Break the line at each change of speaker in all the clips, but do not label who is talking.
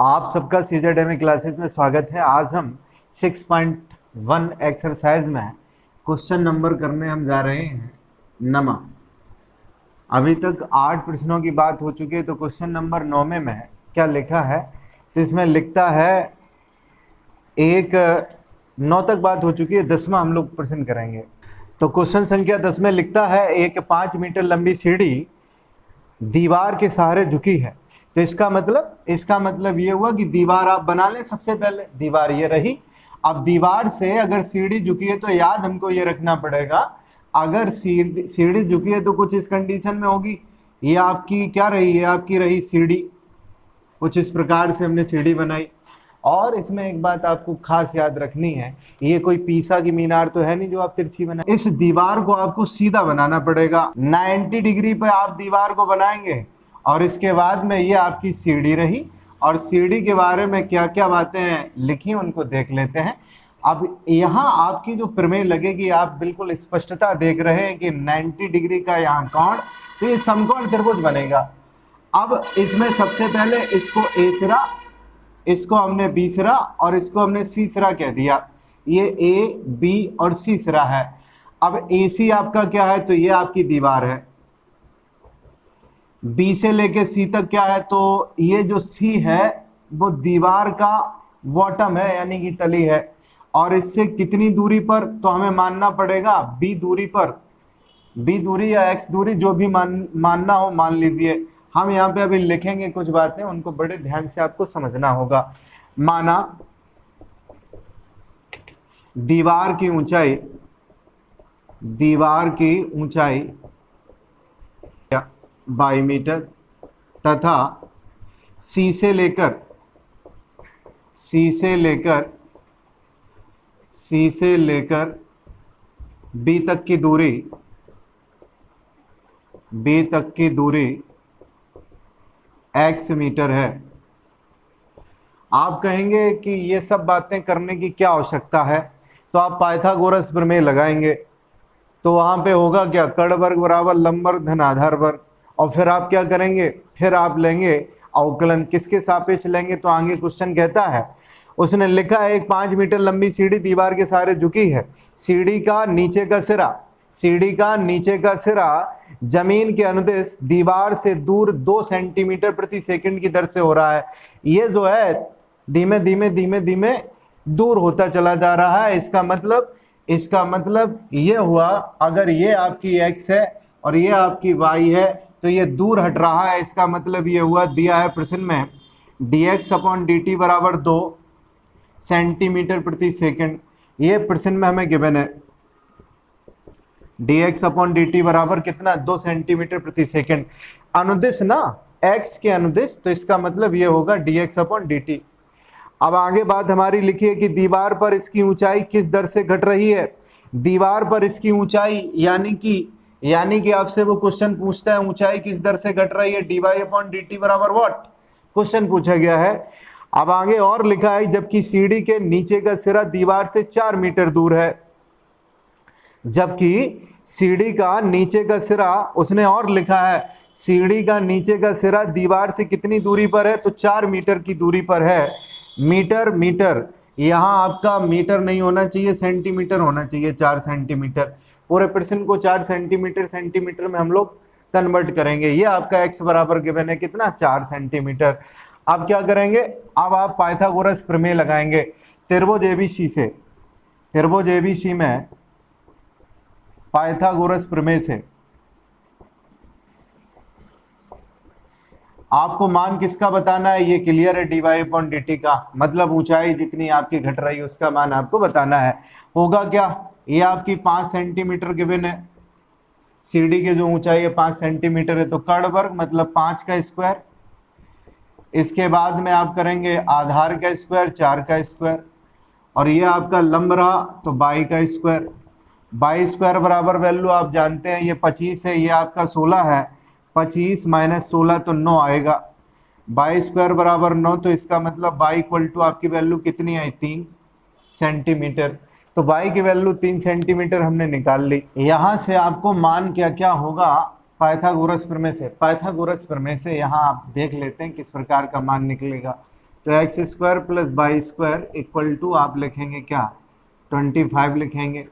आप सबका CZMA classes में स्वागत है। आज हम 6.1 एक्सरसाइज में क्वेश्चन नंबर करने हम जा रहे हैं नमा। अभी तक 8 प्रश्नों की बात हो चुकी है, तो क्वेश्चन नंबर 9 में क्या लिखा है, तो इसमें लिखता है 9 तक बात हो चुकी है, 10वां हम लोग प्रश्न करेंगे। तो क्वेश्चन संख्या 10 में लिखता है एक 5 मीटर लंबी सीढ़ी दीवार के सहारे झुकी है। तो इसका मतलब ये हुआ कि दीवार आप बना लें। सबसे पहले दीवार ये रही। अब दीवार से अगर सीढ़ी झुकी है तो याद हमको ये रखना पड़ेगा, अगर सीढ़ी झुकी है तो कुछ इस कंडीशन में होगी। ये आपकी क्या रही है, आपकी रही सीढ़ी। कुछ इस प्रकार से हमने सीढ़ी बनाई। और इसमें एक बात आपको खास याद रखनी है, ये कोई पीसा की मीनार तो है नहीं जो आप तिरछी बनाए। इस दीवार को आपको सीधा बनाना पड़ेगा। 90 डिग्री पे आप दीवार को बनाएंगे। और इसके बाद में ये आपकी सीढ़ी रही। और सीढ़ी के बारे में क्या क्या बातें लिखी उनको देख लेते हैं। अब यहाँ आपकी जो प्रमेय लगेगी, आप बिल्कुल स्पष्टता देख रहे हैं कि 90 डिग्री का यहाँ कोण, तो ये समकोण त्रिभुज बनेगा। अब इसमें सबसे पहले इसको ए सिरा, इसको हमने बी सिरा और इसको हमने सी सिरा कह दिया। ये ए बी और सी सिरा है। अब ए सी आपका क्या है, तो ये आपकी दीवार है। बी से लेके सी तक क्या है, तो ये जो सी है वो दीवार का बॉटम है, यानी कि तली है। और इससे कितनी दूरी पर, तो हमें मानना पड़ेगा बी दूरी पर, बी दूरी या एक्स दूरी, जो भी मानना हो मान लीजिए। हम यहाँ पे अभी लिखेंगे कुछ बातें, उनको बड़े ध्यान से आपको समझना होगा। माना दीवार की ऊंचाई 22 मीटर तथा सी से लेकर बी तक की दूरी x मीटर है। आप कहेंगे कि ये सब बातें करने की क्या आवश्यकता है, तो आप पाइथागोरस प्रमेय लगाएंगे। तो वहां पे होगा क्या, कर्ण वर्ग बराबर लंब वर्ग धन आधार वर्ग। और फिर आप क्या करेंगे, फिर आप लेंगे अवकलन। किसके सापेक्ष लेंगे, तो आगे क्वेश्चन कहता है, उसने लिखा है एक 5 मीटर लंबी सीढ़ी दीवार के सहारे झुकी है। सीढ़ी का नीचे का सिरा जमीन के अनुदिश दीवार से दूर 2 सेंटीमीटर प्रति सेकंड की दर से हो रहा है। ये जो है धीमे धीमे दूर होता चला जा रहा है। इसका मतलब ये हुआ, अगर ये आपकी x है और ये आपकी y है, तो ये दूर हट रहा है। इसका मतलब ये हुआ, दिया है प्रश्न में dx/dt बराबर 2 सेंटीमीटर प्रति सेकंड। ये प्रश्न में हमें गिवन है dx/dt बराबर कितना, 2 सेंटीमीटर प्रति सेकंड। अनुदिश ना, x के अनुदिश, तो इसका मतलब ये होगा dx/dt। अब आगे बात हमारी लिखी है कि दीवार पर इसकी ऊंचाई किस दर से घट रही है। दीवार पर इसकी ऊंचाई यानी कि आपसे वो क्वेश्चन पूछता है ऊंचाई किस दर से घट रही है, dy/dt बराबर व्हाट, क्वेश्चन पूछा गया है। अब आगे और लिखा है, जबकि सीढ़ी के नीचे का सिरा दीवार से 4 मीटर दूर है। जबकि सीढ़ी का नीचे का सिरा, उसने और लिखा है सीढ़ी का नीचे का सिरा दीवार से कितनी दूरी पर है, तो 4 मीटर की दूरी पर है। मीटर यहाँ आपका मीटर नहीं होना चाहिए, सेंटीमीटर होना चाहिए, 4 सेंटीमीटर। पूरे प्रश्न को 4 सेंटीमीटर में हम लोग कन्वर्ट करेंगे। ये आपका x बराबर गिवन है कितना, 4 सेंटीमीटर। अब क्या करेंगे, अब आप पाइथागोरस प्रमेय लगाएंगे। त्रिभुज एबीसी में पाइथागोरस प्रमेय से आपको मान किसका बताना है, ये क्लियर है, dy/dt का। मतलब ऊंचाई जितनी आपकी घट रही है उसका मान आपको बताना है। होगा क्या, ये आपकी 5 सेंटीमीटर गिवन है। सीढ़ी की जो ऊंचाई है 5 सेंटीमीटर है, तो कर्ण वर्ग मतलब 5 का स्क्वायर। इसके बाद में आप करेंगे आधार का स्क्वायर, 4 का स्क्वायर। और ये आपका लंब रहा तो 22 का स्क्वायर। 22 स्क्वायर बराबर वैल्यू आप जानते हैं, ये 25 है, ये आपका 16 है। 25 - 16 तो 9 आएगा। 22 स्क्वायर बराबर 9, तो इसका मतलब y = आपकी वैल्यू कितनी आई, 3 सेंटीमीटर। तो y की वैल्यू 3 सेंटीमीटर हमने निकाल ली। यहाँ से आपको मान क्या क्या होगा, पाइथागोरस प्रमेय से यहाँ आप देख लेते हैं किस प्रकार का मान निकलेगा। तो x square plus y square equal to आप लिखेंगे क्या, 25 लिखेंगे।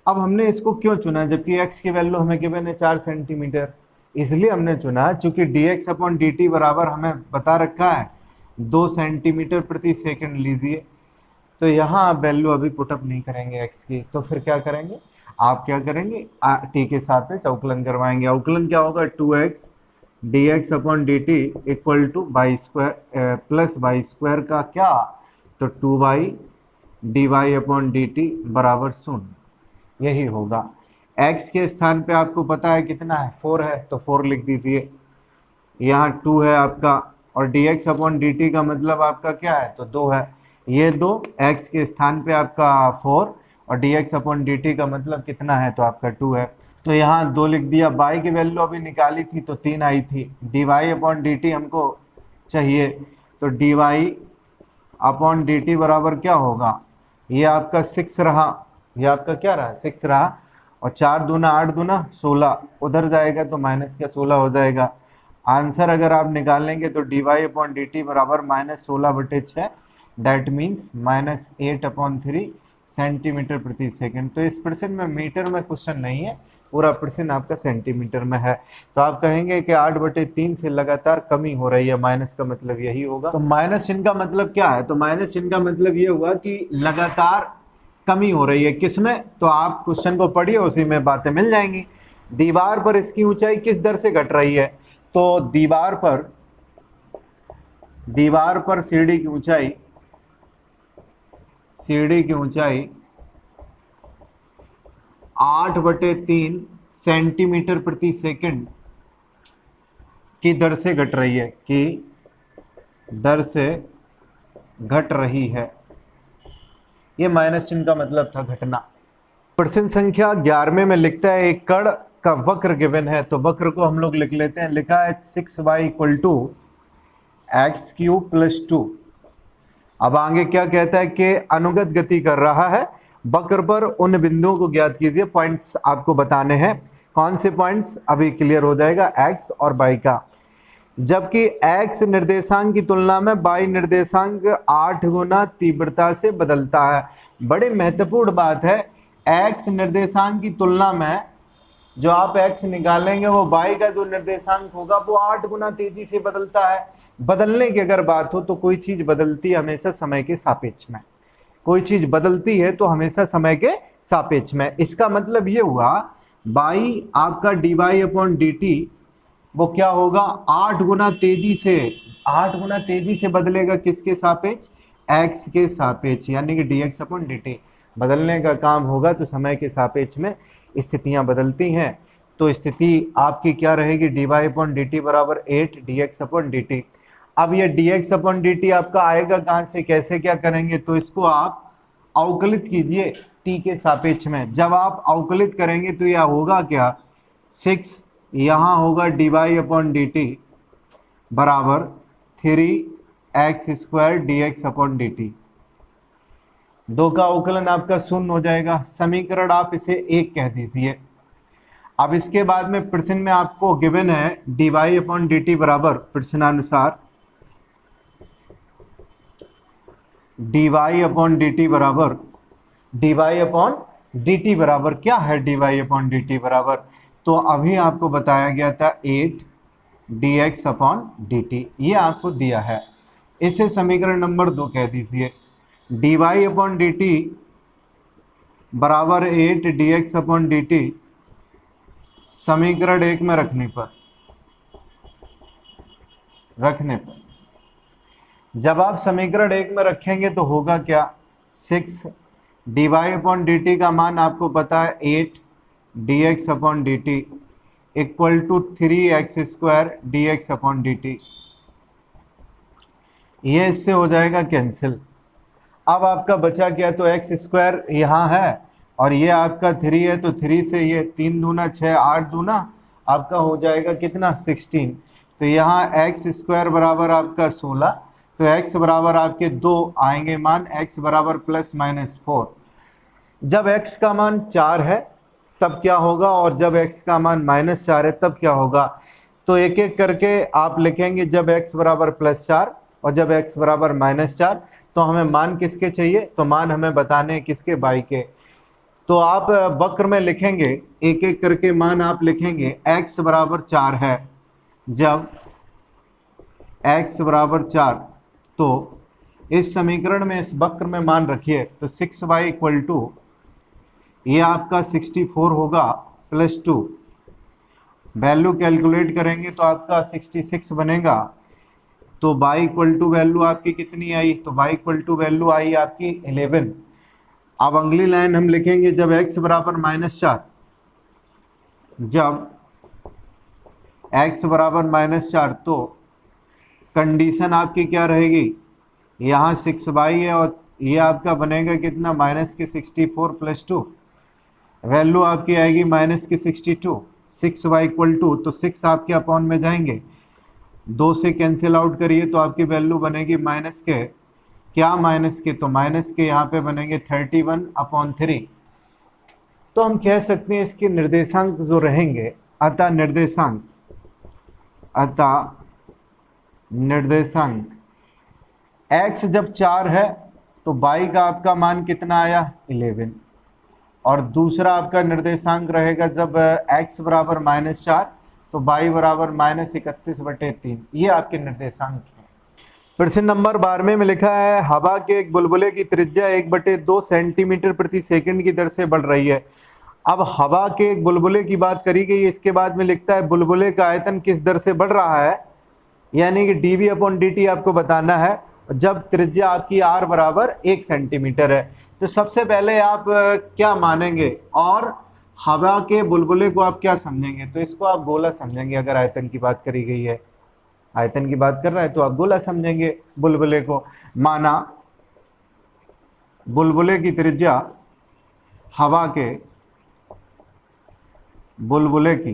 अब हमने इसको क्यों चुना, जबकि x की वैल्यू हमें गिवन है 4 सेंटीमीटर, इसलिए हमने चुना चूंकि dx अपॉन dt बराबर हमें बता रखा है 2 सेंटीमीटर प्रति सेकंड लीजिए। तो यहाँ आप वैल्यू अभी पुटअप नहीं करेंगे x की, तो फिर क्या करेंगे, आप क्या करेंगे, t के सापेक्ष अवकलन करवाएंगे। अवकलन क्या होगा, 2x dx upon dt equal to y square plus y square का क्या, तो 2y dy अपॉन dt बराबर 0, यही होगा। x के स्थान पे आपको पता है कितना है, 4 है, तो 4 लिख दीजिए। यहाँ 2 है आपका, और dx अपॉन dt का मतलब आपका क्या है, तो 2 है। ये 2 x के स्थान पे आपका 4 और dx अपॉन dt का मतलब कितना है, तो आपका 2 है। तो यहाँ 2 लिख दिया। y की वैल्यू अभी निकाली थी तो 3 आई थी। dy अपॉन dt हमको चाहिए, तो dy अपॉन dt बराबर क्या होगा, ये आपका 6 रहा, ये आपका क्या रहा, 6 रहा, और 4 दूना 8 दूना 16, उधर जाएगा तो माइनस का 16 हो जाएगा। आंसर अगर आप निकालेंगे तो dy अपॉन dt बराबर -16/6, दैट मीन्स -8/3 सेंटीमीटर प्रति सेकंड। तो इस प्रश्न में मीटर में क्वेश्चन नहीं है, पूरा प्रश्न आपका सेंटीमीटर में है। तो आप कहेंगे कि 8/3 से लगातार कमी हो रही है, माइनस का मतलब यही होगा। तो माइनस चिन्ह का मतलब क्या है, तो माइनस चिन्ह का मतलब ये हुआ कि लगातार कमी हो रही है, किसमें, तो आप क्वेश्चन को पढ़िए, उसी में बातें मिल जाएंगी। दीवार पर इसकी ऊंचाई किस दर से घट रही है, तो दीवार पर सीढ़ी की ऊंचाई 8/3 सेंटीमीटर प्रति सेकंड की दर से घट रही है, घट रही है। ये माइनस चिन्ह का मतलब था घटना। प्रश्न संख्या 11वें में लिखता है एक कण का वक्र गिवन है, तो वक्र को हम लोग लिख लेते हैं। लिखा है 6y इक्वल टू x³ + 2। अब आगे क्या कहता है कि अनुगत गति कर रहा है, वक्र पर उन बिंदुओं को ज्ञात कीजिए। पॉइंट्स आपको बताने हैं, कौन से पॉइंट्स अभी क्लियर हो जाएगा, x और y का। जबकि x निर्देशांक की तुलना में y निर्देशांक 8 गुना तीव्रता से बदलता है। बड़ी महत्वपूर्ण बात है, x निर्देशांक की तुलना में जो आप x निकालेंगे वो y का जो निर्देशांक होगा वो 8 गुना तेजी से बदलता है। बदलने की अगर बात हो तो कोई चीज बदलती है हमेशा समय के सापेक्ष में, कोई चीज बदलती है तो हमेशा समय के सापेक्ष में। इसका मतलब ये हुआ y आपका dy अपॉन dt वो क्या होगा, 8 गुना तेजी से बदलेगा, किसके सापेक्ष, x के सापेक्ष, यानी कि dx अपॉन dt बदलने का काम होगा। तो समय के सापेक्ष में स्थितियां बदलती हैं, तो स्थिति आपकी क्या रहेगी, dy अपॉन dt बराबर 8 dx अपॉन dt। अब ये dx अपॉन dt आपका आएगा कहाँ से, कैसे क्या करेंगे, तो इसको आप अवकलित कीजिए t के सापेक्ष में। जब आप अवकलित करेंगे तो यह होगा क्या, 6 यहाँ होगा dy अपॉन dt बराबर 3x² dx अपॉन dt। 2 का अवकलन आपका 0 हो जाएगा। समीकरण आप इसे 1 कह दीजिए। अब इसके बाद में प्रश्न में आपको गिवन है dy अपॉन dt बराबर, प्रश्नानुसार dy अपॉन dt बराबर क्या है, dy अपॉन dt बराबर, तो अभी आपको बताया गया था 8 dx अपॉन dt, ये आपको दिया है। इसे समीकरण नंबर 2 कह दीजिए। dy अपॉन dt बराबर 8 dx अपॉन dt समीकरण 1 में रखने पर जब आप समीकरण 1 में रखेंगे तो होगा क्या, 6 dy अपॉन dt का मान आपको पता है 8 dx upon dt equal to 3x² dx upon dt। ये इससे हो जाएगा कैंसिल। अब आपका बचा क्या, तो x² यहाँ है और ये आपका 3 है, तो 3 से ये 3 दूना 6, 8 दूना आपका हो जाएगा कितना, 16। तो यहाँ x² बराबर आपका 16, तो x बराबर आपके 2 आएंगे मान, x बराबर ±4। जब x का मान 4 है तब क्या होगा, और जब x का मान -4 है तब क्या होगा। तो एक एक करके आप लिखेंगे। जब x बराबर +4 और जब x बराबर -4। तो हमें मान किसके चाहिए, तो मान हमें बताने हैं किसके, y के। तो आप वक्र में लिखेंगे, एक एक करके मान आप लिखेंगे। x बराबर 4 है, जब x बराबर 4, तो इस समीकरण में इस वक्र में मान रखिए, तो 6y इक्वल टू, ये आपका 64 होगा +2। वैल्यू कैलकुलेट करेंगे तो आपका 66 बनेगा। तो y इक्वल टू वैल्यू आपकी कितनी आई, तो y इक्वल टू वैल्यू आई आपकी 11। अब अगली लाइन हम लिखेंगे, जब x बराबर -4, जब x बराबर -4, तो कंडीशन आपकी क्या रहेगी, यहाँ 6y है और ये आपका बनेगा कितना, -64 +2। वैल्यू आपकी आएगी -62। 6y इक्वल टू, तो 6 आपके अपॉन में जाएंगे, 2 से कैंसिल आउट करिए तो आपकी वैल्यू बनेगी माइनस के, क्या माइनस के, तो माइनस के यहाँ पे बनेंगे 31/3। तो हम कह सकते हैं इसके निर्देशांक जो रहेंगे, अतः निर्देशांक x जब 4 है तो y का आपका मान कितना आया, 11। और दूसरा आपका निर्देशांक रहेगा जब x बराबर -4, तो y बराबर -31/3। ये आपके निर्देशांक हैं। प्रश्न नंबर 12 में लिखा है, हवा के एक बुलबुले की त्रिज्या 1/2 सेंटीमीटर प्रति सेकंड की दर से बढ़ रही है। अब हवा के एक बुलबुले की बात करी गई, इसके बाद में लिखता है बुलबुले का आयतन किस दर से बढ़ रहा है, यानी कि dv/dt आपको बताना है जब त्रिज्या आपकी r बराबर 1 सेंटीमीटर है। तो सबसे पहले आप क्या मानेंगे, और हवा के बुलबुले को आप क्या समझेंगे, तो इसको आप गोला समझेंगे। अगर आयतन की बात करी गई है, आयतन की बात कर रहा है, तो आप गोला समझेंगे बुलबुले को। माना बुलबुले की त्रिज्या, हवा के बुलबुले की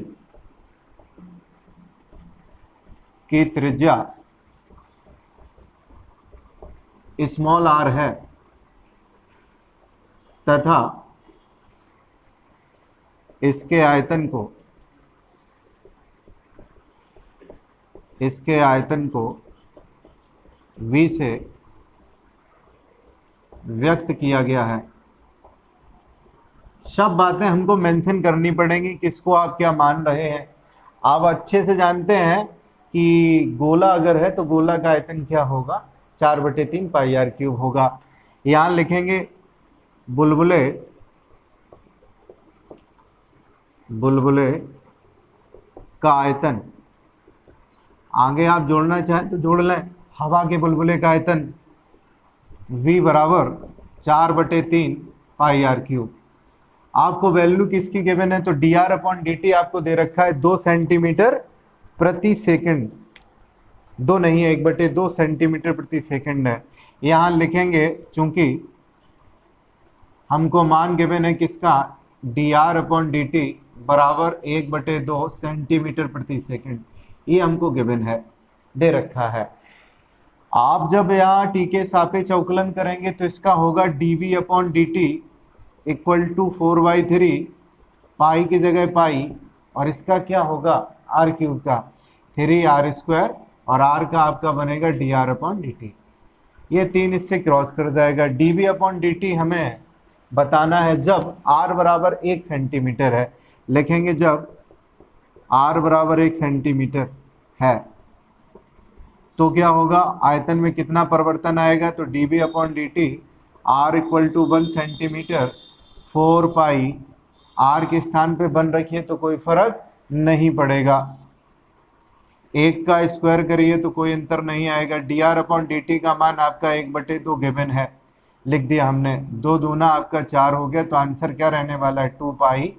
त्रिज्या स्मॉल r है, तथा इसके आयतन को v से व्यक्त किया गया है। सब बातें हमको मेंशन करनी पड़ेंगी, किसको आप क्या मान रहे हैं। आप अच्छे से जानते हैं कि गोला अगर है तो गोला का आयतन क्या होगा, 4/3 πr³ होगा। यहाँ लिखेंगे बुलबुले का आयतन, आगे आप जोड़ना चाहें तो जोड़ लें। हवा के बुलबुले का आयतन v बराबर 4/3 πr³। आपको वैल्यू किसकी गिवन है, तो dr/dt आपको दे रखा है 2 सेंटीमीटर प्रति सेकंड, 2 नहीं है, 1/2 सेंटीमीटर प्रति सेकंड है। यहाँ लिखेंगे, चूंकि हमको मान गिवन है किसका, dr/dt बराबर 1/2 सेंटीमीटर प्रति सेकंड, ये हमको गिवन है, दे रखा है। आप जब यहाँ t के सापेक्ष अवकलन करेंगे तो इसका होगा dv/dt इक्वल टू 4/3, पाई की जगह पाई, और इसका क्या होगा, r³ का 3r², और r का आपका बनेगा dr/dt। ये 3 इससे क्रॉस कर जाएगा। dv/dt हमें बताना है जब r बराबर 1 सेंटीमीटर है। लिखेंगे जब r बराबर 1 सेंटीमीटर है तो क्या होगा, आयतन में कितना परिवर्तन आएगा, तो dv/dt r equal to 1 centimetre 4 pi, r के स्थान पे बन रखिए तो कोई फर्क नहीं पड़ेगा, 1 का स्क्वायर करिए तो कोई अंतर नहीं आएगा। dr/dt का मान आपका 1/2 गिवन है, लिख दिया हमने, 2 दूना आपका 4 हो गया। तो आंसर क्या रहने वाला है, 2 पाई।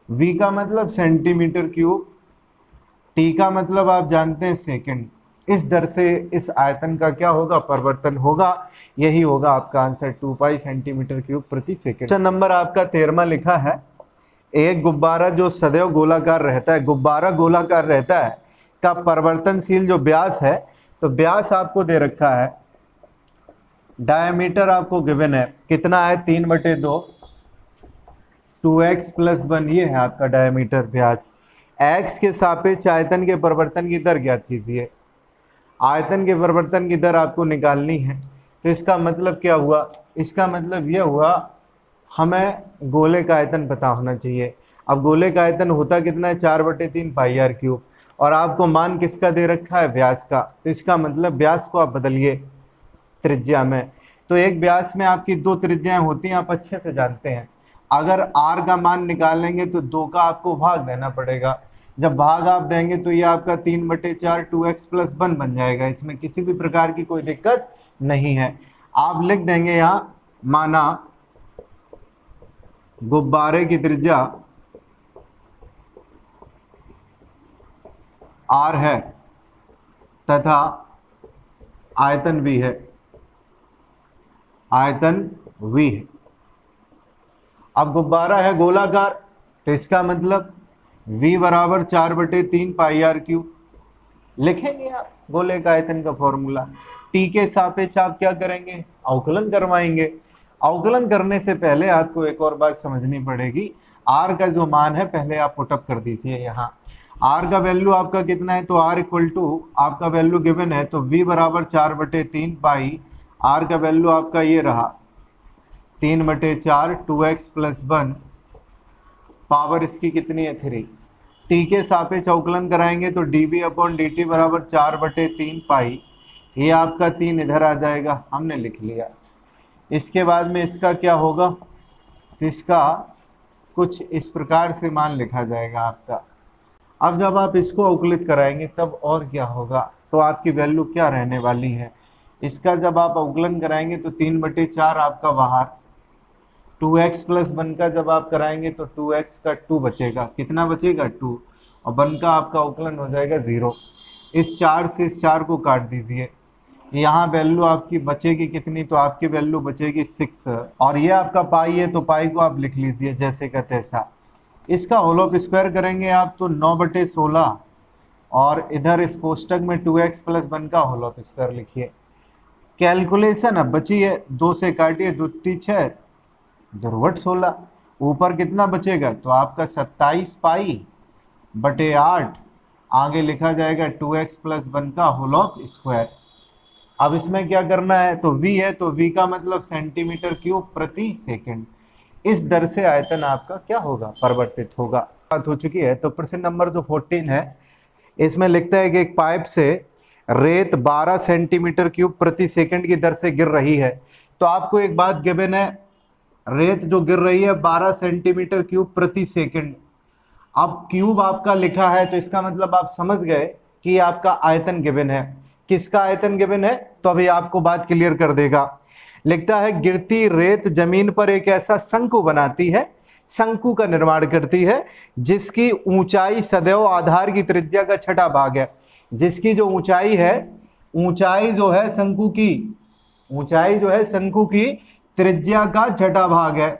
v का मतलब सेंटीमीटर क्यूब, t का मतलब आप जानते हैं सेकंड। इस दर से इस आयतन का क्या होगा, परिवर्तन होगा। यही होगा आपका आंसर, 2 पाई सेंटीमीटर क्यूब प्रति सेकंड। क्वेश्चन नंबर आपका 13वां लिखा है, एक गुब्बारा जो सदैव गोलाकार रहता है, गुब्बारा गोलाकार रहता है का परिवर्तनशील जो व्यास है, तो व्यास आपको दे रखा है, डायमीटर आपको गिवन है, कितना है, 3/2, 2x + 1, ये है आपका डायमीटर व्यास। x के सापेक्ष आयतन के परिवर्तन की दर ज्ञात कीजिए। आयतन के परिवर्तन की दर आपको निकालनी है। तो इसका मतलब क्या हुआ, इसका मतलब यह हुआ हमें गोले का आयतन पता होना चाहिए। अब गोले का आयतन होता कितना है, 4/3 पाई आर क्यूब, और आपको मान किसका दे रखा है, व्यास का। तो इसका मतलब व्यास को आप बदलिए त्रिज्या में। तो एक व्यास में आपकी 2 त्रिज्याएं होती हैं, आप अच्छे से जानते हैं। अगर r का मान निकालेंगे तो 2 का आपको भाग देना पड़ेगा। जब भाग आप देंगे तो ये आपका 3/4 2x + 1 बन जाएगा। इसमें किसी भी प्रकार की कोई दिक्कत नहीं है। आप लिख देंगे यहाँ, माना गुब्बारे की त्रिज्या r है तथा आयतन v है, आयतन v है। अब गुब्बारा है गोलाकार, तो इसका मतलब v बराबर 4/3 पाई आर क्यूब। लिखेंगे आप गोले का आयतन का फॉर्मूला। t के सापेक्ष आप क्या करेंगे, अवकलन करवाएंगे। अवकलन करने से पहले आपको एक और बात समझनी पड़ेगी। r का जो मान है पहले आप पुटअप कर दीजिए यहाँ। r का वैल्यू आपका कितना है, तो r इक्वल टू आपका वैल्यू गिवन है, तो v बराबर 4/3 पाई, r का वैल्यू आपका ये रहा 3/4 2x + 1, पावर इसकी कितनी है 3। t के सापेक्ष अवकलन कराएंगे तो dv/dt बराबर 4/3 पाई, ये आपका 3 इधर आ जाएगा, हमने लिख लिया। इसके बाद में इसका क्या होगा, तो इसका कुछ इस प्रकार से मान लिखा जाएगा आपका। अब जब आप इसको अवकलित कराएंगे तब और क्या होगा, तो आपकी वैल्यू क्या रहने वाली है। इसका जब आप अवकलन कराएंगे तो 3/4 आपका बाहर, 2x + 1 का जब आप कराएंगे तो 2x का 2 बचेगा, कितना बचेगा 2, और 1 का आपका अवकलन हो जाएगा 0। इस 4 से इस 4 को काट दीजिए, यहाँ वैल्यू आपकी बचेगी कितनी, तो आपकी वैल्यू बचेगी 6, और ये आपका पाई है तो पाई को आप लिख लीजिए जैसे का तैसा। इसका होल ऑफ स्क्वायर करेंगे आप तो 9/16, और इधर इस कोष्टक में 2x + 1 का होल ऑफ स्क्वायर लिखिए। कैलकुलेशन अब बची है, 2 से काटिए, 2 × 6 2 × 16, ऊपर कितना बचेगा, तो आपका 27 पाई/8, आगे लिखा जाएगा 2x + 1 का होल ऑफ स्क्वायर। अब इसमें क्या करना है, तो v है तो v का मतलब सेंटीमीटर क्यूब प्रति सेकंड। इस दर से आयतन आपका क्या होगा, परिवर्तित होगा। बात हो चुकी है। तो प्रश्न नंबर जो 14 है इसमें लिखता है कि एक पाइप से रेत 12 सेंटीमीटर क्यूब प्रति सेकंड की दर से गिर रही है। तो आपको एक बात गिवन है, रेत जो गिर रही है 12 सेंटीमीटर क्यूब प्रति सेकंड। अब क्यूब आपका लिखा है तो इसका मतलब आप समझ गए कि आपका आयतन गिवन है। किसका आयतन गिवन है, तो अभी आपको बात क्लियर कर देगा। लिखता है गिरती रेत जमीन पर एक ऐसा शंकु बनाती है, शंकु का निर्माण करती है जिसकी ऊंचाई सदैव आधार की त्रिज्या का 6ठा भाग है। जिसकी जो ऊंचाई है, ऊंचाई जो है शंकु की, ऊंचाई जो है शंकु की त्रिज्या का 6ठा भाग है।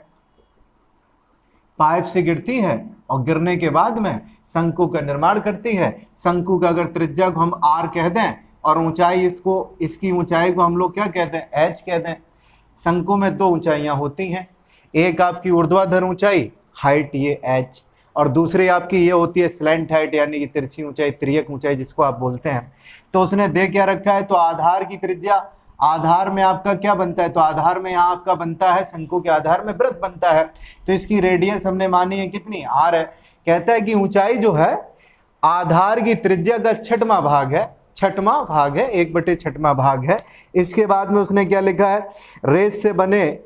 पाइप से गिरती है और गिरने के बाद में शंकु का निर्माण करती है। शंकु का अगर त्रिज्या को हम r कह दें और ऊंचाई इसको, इसकी ऊंचाई को हम लोग क्या कहते हैं, h कह दें। शंकु में 2 ऊंचाइयां होती हैं, एक आपकी ऊर्ध्वाधर ऊंचाई हाइट ये h, और दूसरी आपकी ये होती है स्लैंट हाइट यानी कि तिरछी ऊंचाई, तिर्यक ऊंचाई जिसको आप बोलते हैं। तो उसने दे क्या रखा है, तो आधार की त्रिज्या, आधार में आपका क्या बनता है, तो आधार में यहाँ आपका बनता है, शंकु के आधार में वृत्त बनता है। तो इसकी रेडियस हमने मानी है कितनी, r है। कहता है कि ऊंचाई जो है आधार की त्रिज्या का 6वां भाग है, 6वां भाग है, 1/6वां भाग है। इसके बाद में उसने क्या लिखा है, रेत से बने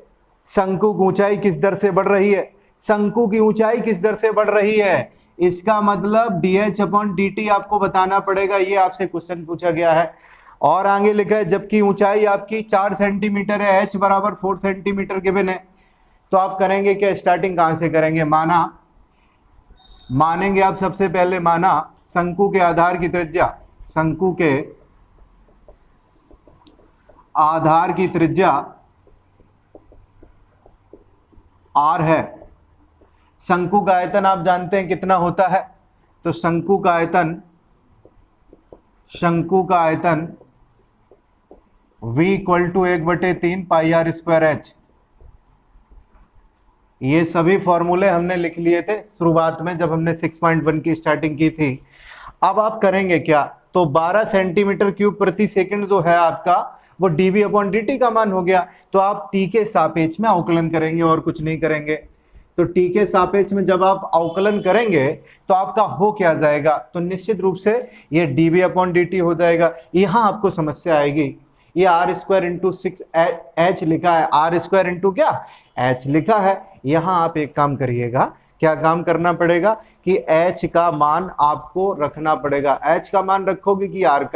शंकु की ऊंचाई किस दर से बढ़ रही है, शंकु की ऊंचाई किस दर से बढ़ रही है। इसका मतलब dh/dt आपको बताना पड़ेगा, ये आपसे क्वेश्चन पूछा गया है। और आगे लिखा है जबकि ऊंचाई आपकी 4 सेंटीमीटर है, h बराबर 4 सेंटीमीटर गिवन है। तो आप करेंगे क्या, स्टार्टिंग कहां से करेंगे, मानेंगे आप सबसे पहले, माना शंकु के आधार की त्रिज्या, शंकु के आधार की त्रिज्या r है। शंकु का आयतन आप जानते हैं कितना होता है, तो शंकु का आयतन v = 1/3 pi r square h। ये सभी फॉर्मूले हमने लिख लिए थे शुरुआत में जब हमने 6.1 की स्टार्टिंग की थी। अब आप करेंगे क्या, तो 12 सेंटीमीटर क्यूब प्रति सेकंड जो है आपका वो डीवी अपॉन डी टी का मान हो गया। तो आप टी के सापेक्ष में अवकलन करेंगे और कुछ नहीं करेंगे। तो टी के सापेक्ष में जब आप अवकलन करेंगे तो आपका हो क्या जाएगा, तो निश्चित रूप से ये डीवी अपॉन डी टी हो जाएगा। यहां आपको समस्या आएगी, ये आर स्क्वायर इंटू 6h लिखा है, आर स्क्वायर इंटू क्या h लिखा है। यहां आप एक काम करिएगा, क्या काम करना पड़ेगा कि h का मान आपको रखना पड़ेगा। h का मान रखोगे कि r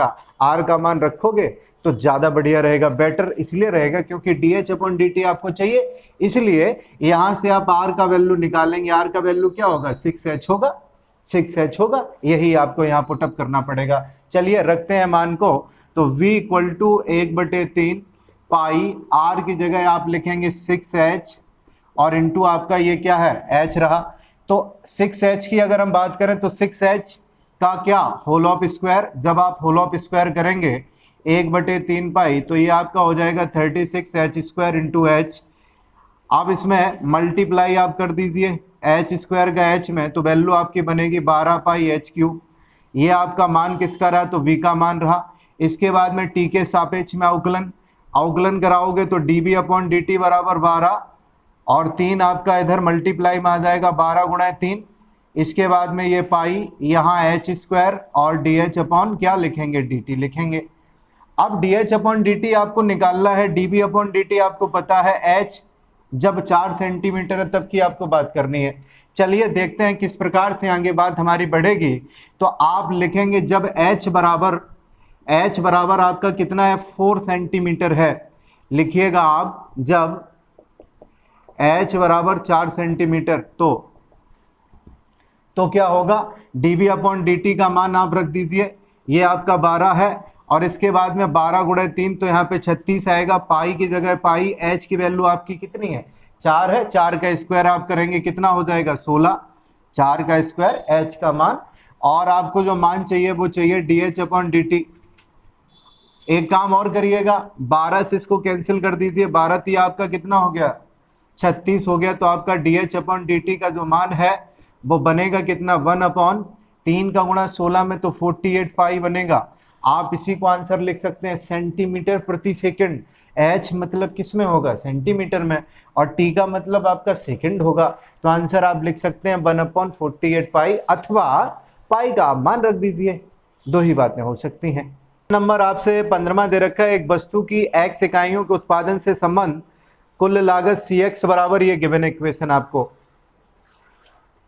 का मान रखोगे तो ज्यादा बढ़िया रहेगा, बेटर इसलिए रहेगा क्योंकि dh अपॉन dt आपको चाहिए, इसलिए यहां से आप r का वैल्यू निकालेंगे। r का वैल्यू क्या होगा, 6h होगा, 6h होगा, यही आपको यहाँ पुटअप करना पड़ेगा। चलिए रखते हैं मान को, तो v equal to 1/3 pi, r की जगह आप लिखेंगे 6h और इंटू आपका ये क्या है h रहा। तो 6h की अगर हम बात करें तो 6h का क्या होल ऑफ स्क्वायर, जब आप होल ऑफ स्क्वायर करेंगे 1/3 पाई तो ये आपका हो जाएगा 36h स्क्वायर इंटू h। अब इसमें मल्टीप्लाई आप कर दीजिए h स्क्वायर का h में, तो वैल्यू आपकी बनेगी 12 पाई h क्यूब। ये आपका मान किसका रहा, तो v का मान रहा। इसके बाद में t के सापेक्ष में अवकलन कराओगे तो dv अपॉन dt बराबर 12 और 3 आपका इधर मल्टीप्लाई में आ जाएगा 12 गुणा 3। इसके बाद में ये पाई, यहाँ h स्क्वायर और dh अपॉन क्या लिखेंगे dt लिखेंगे। अब dh अपॉन dt आपको निकालना है, dv अपॉन dt आपको पता है h जब 4 सेंटीमीटर है तब की आपको बात करनी है। चलिए देखते हैं किस प्रकार से आगे बात हमारी बढ़ेगी। तो आप लिखेंगे जब h बराबर आपका कितना है 4 सेंटीमीटर है, लिखिएगा आप जब h बराबर 4 सेंटीमीटर तो क्या होगा, dv अपॉन dt का मान आप रख दीजिए, ये आपका 12 है और इसके बाद में 12 गुणे 3 तो यहाँ पे 36 आएगा। पाई की जगह पाई, h की वैल्यू आपकी कितनी है 4 है, 4 का स्क्वायर आप करेंगे कितना हो जाएगा 16, 4 का स्क्वायर h का मान। और आपको जो मान चाहिए वो चाहिए dh अपॉन dt। एक काम और करिएगा, 12 से इसको कैंसिल कर दीजिए, 12 थी आपका कितना हो गया 36 हो गया। तो आपका dh अपॉन dt का जो मान है वो बनेगा कितना 1/3 का गुणा 16 में तो 48 पाई बनेगा। आप इसी को आंसर लिख सकते हैं सेंटीमीटर प्रति सेकंड। h मतलब किस में होगा सेंटीमीटर में और t का मतलब आपका सेकंड होगा, तो आंसर आप लिख सकते हैं 1/48 पाई अथवा पाई का आप मान रख दीजिए, दो ही बातें हो सकती हैं। नंबर आपसे 15वां दे रखा है, एक वस्तु की x इकाइयों के उत्पादन से संबंध कुल लागत cx बराबर, ये गिवन इक्वेशन आपको।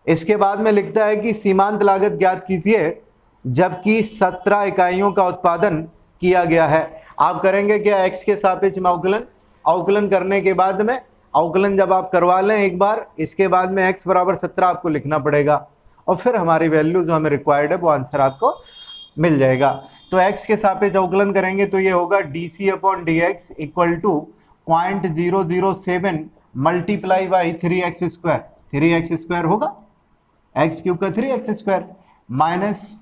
इसके बाद में लिखता है कि सीमांत लागत ज्ञात कीजिए जबकि 17 इकाइयों का उत्पादन किया गया है। आप करेंगे क्या, x के सापेक्ष में अवकलन करने के बाद में अवकलन जब आप करवा लें एक बार, इसके बाद में x बराबर 17 आपको लिखना पड़ेगा और फिर हमारी वैल्यू जो हमें रिक्वायर्ड है वो आंसर आपको मिल जाएगा। तो x के सापेक्ष अवकलन करेंगे तो ये होगा dc upon dx equal to 0.007 multiply by 3x square होगा, x क्यूब का 3x square minus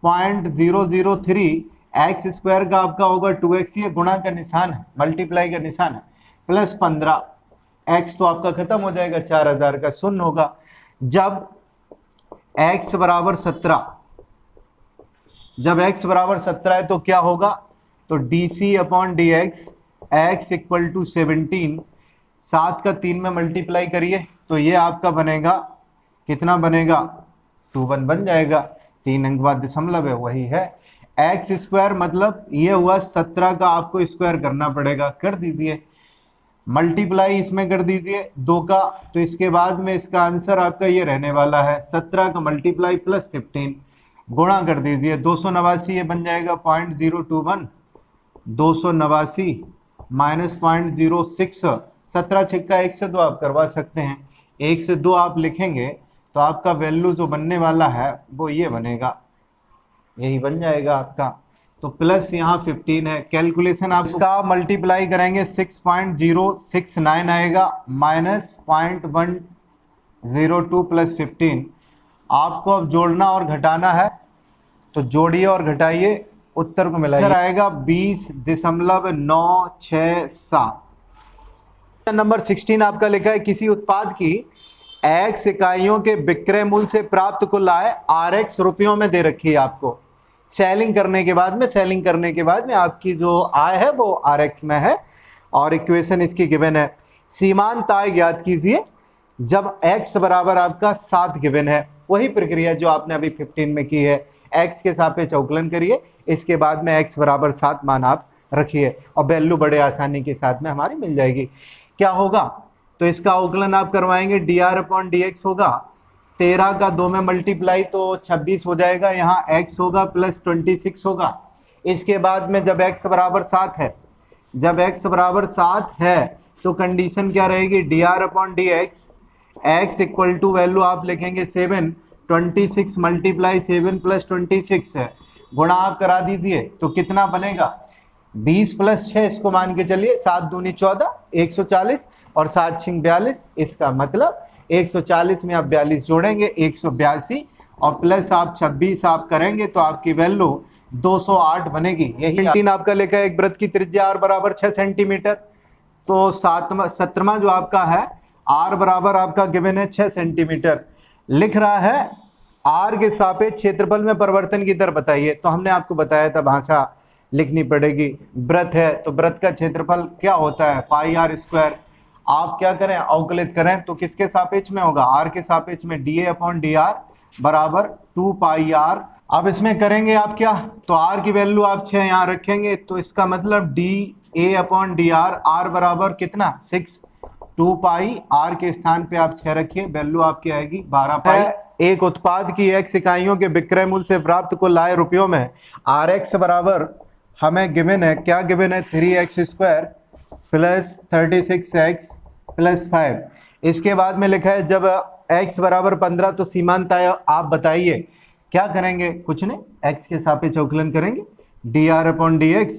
0.003 x square का आपका होगा 2x, ये गुणा का निशान है, मल्टीप्लाई का निशान है, प्लस 15 x तो आपका खत्म हो जाएगा, 4000 का शून्य होगा। जब x बराबर 17 है तो क्या होगा, तो dc upon dx x equal to 17, 7 का 3 में मल्टीप्लाई करिए तो ये आपका बनेगा कितना बनेगा 21 बन जाएगा, 3 अंक बाद दशमलव है वही है। x स्क्वायर मतलब ये हुआ 17 का आपको स्क्वायर करना पड़ेगा, कर दीजिए, मल्टीप्लाई इसमें कर दीजिए 2 का, तो इसके बाद में इसका आंसर आपका ये रहने वाला है 17 का मल्टीप्लाई प्लस 15 गुणा कर दीजिए 289, ये बन जाएगा 0.021, 289 माइनस 0.06, 17 छिक्का 1 से 2 आप करवा सकते हैं, 1 से 2 आप लिखेंगे तो आपका वैल्यू जो बनने वाला है वो ये बनेगा, यही बन जाएगा आपका। तो प्लस यहाँ 15 है, कैलकुलेशन आप इसका मल्टीप्लाई करेंगे 6.069 आएगा माइनस 0.102 प्लस 15। आपको अब जोड़ना और घटाना है तो जोड़िए और घटाइए, उत्तर को मिलाइए, आएगा 20.967। नंबर 16 आपका लिखा है किसी उत्पाद की x इकाइयों के विक्रय मूल्य से प्राप्त कुल आय rx रुपयों में दे रखी है आपको। सेलिंग करने के बाद में आपकी जो आय है वो RX में है, और इक्वेशन इसकी गिवन है। सीमांत आय ज्ञात कीजिए जब x बराबर आपका 7 गिवन है। वही प्रक्रिया जो आपने अभी 15 में की है, x के सापेक्ष अवकलन करिए, इसके बाद में x बराबर 7 मान आप रखिए और वैल्यू बड़े आसानी के साथ में हमारी मिल जाएगी। क्या होगा, तो इसका अवकलन आप करवाएंगे, dr/dx होगा 13 का 2 में मल्टीप्लाई तो 26 हो जाएगा, यहाँ x होगा प्लस 26 होगा। इसके बाद में जब x बराबर 7 है, तो कंडीशन क्या रहेगी, dr/dx x equal to value आप लिखेंगे 7, 26 मल्टीप्लाई 7 प्लस 26 है, गुणा आप करा दीजिए तो कितना बनेगा, 20 प्लस 6 इसको मान के चलिए, 7 दूनी 14, 140 और 7 छिंग 42। इसका मतलब 140 में आप 42 जोड़ेंगे 182 और प्लस आप 26 आप करेंगे तो आपकी वैल्यू 208 बनेगी। यही आपका लिखा है एक वृत्त की त्रिज्या r बराबर 6 सेंटीमीटर, तो 17वां जो आपका है r बराबर आपका गिवन है 6 सेंटीमीटर। लिख रहा है r के सापेक्ष क्षेत्रफल में परिवर्तन की दर बताइए, तो हमने आपको बताया था भाषा लिखनी पड़ेगी। वृत्त है तो वृत्त का क्षेत्रफल क्या होता है, पाई r स्क्वायर। आप क्या करें, अवकलित करें तो किसके सापेक्ष में होगा, r के सापेक्ष में dA/dr बराबर 2 पाई r। अब इसमें करेंगे आप क्या, तो r की वैल्यू आप 6 यहाँ रखेंगे, तो इसका मतलब dA/dr r बराबर कितना 6, 2 पाई r के स्थान पे आप 6 रखिए, वैल्यू आपकी आएगी 12 पाई। एक उत्पाद की x इकाइयों के विक्रय मूल्य से प्राप्त कुल आय रुपयों में RX बराबर हमें गिवन है, क्या गिवन है, 3x² प्लस 36x प्लस 5। इसके बाद में लिखा है जब x बराबर 15 तो सीमांत आय आप बताइए। क्या करेंगे, कुछ नहीं, x के सापेक्ष अवकलन करेंगे, dr/dx।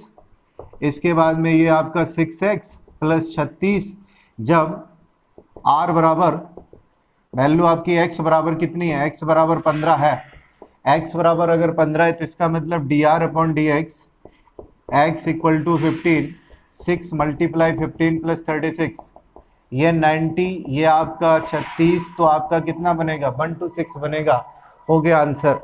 इसके बाद में ये आपका 6x प्लस 36, जब r बराबर वैल्यू आपकी x बराबर कितनी है, x बराबर 15 है, x बराबर अगर 15 है तो इसका मतलब dr/dx x equal to 15, 6 multiply 15 plus 36, ये 90, ये आपका 36, तो आपका कितना बनेगा 126 बनेगा। हो गया आंसर।